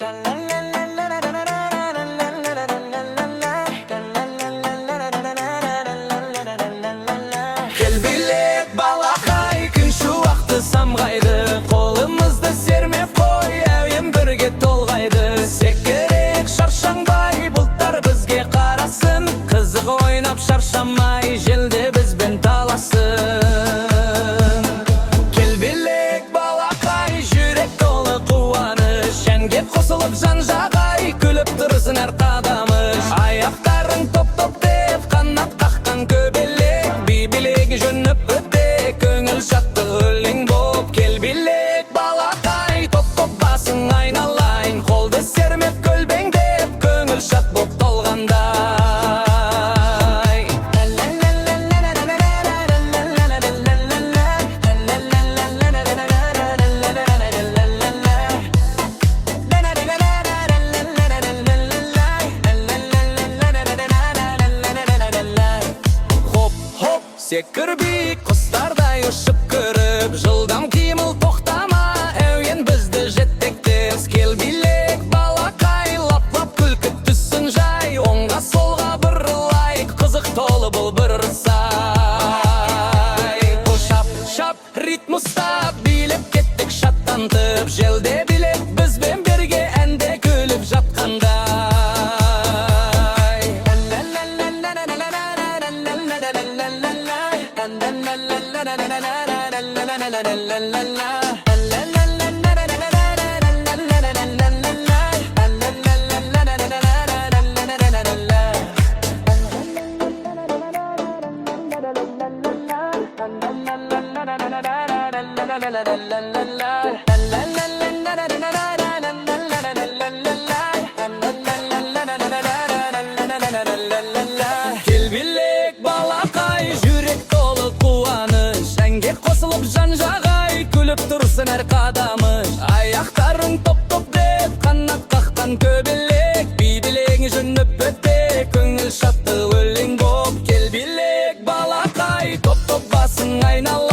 Кел билек балақай, күн шуақты самғайды, қолымызды сермеп қой, әуен бірге толғайды. Секірек шаршаңбай, бұлттар бізге қарасын, қызық ойнап шаршамай, желде бізбен таласын. Кел билек балақай, жүрек толы қуаныш, әнге қосылып жан-жағай, күліп тұрсын әр қадамыш. Аяқтарың топ-топ деп, қанат қаққан көбелек, би-билегі жөніп өте, көңіл шатты өлең боп. Кел билек балақай, топ-топ басың айналайын, қолды сермеп көлбеңдеп, көңіл шат боп толғандай. Хоп-хоп, секір биік құстардай ұшып көріп, жылдам қимыл тоқтама, әуен бізді жеттектес. Кел билек балақай, лап-лап күлкі түссін жай, оңға солға бұрылай, қызық толы бұл бір сай. Шап-шап ритм ұстап, билеп кеттік шаттантып, желде билек бізбен бірге әнде күліп жатқандай. Кел билек балақай, жүрек толы қуаныш, әнге қосылып жан-жағай, күліп тұрсын әр қадамыш. Аяқтарың топ-топ деп, қанат қаққан көбелек, би-билегі жөніп өте, көңіл шатты өлең боп. Кел билек балақай, топ-топ басың айналайын,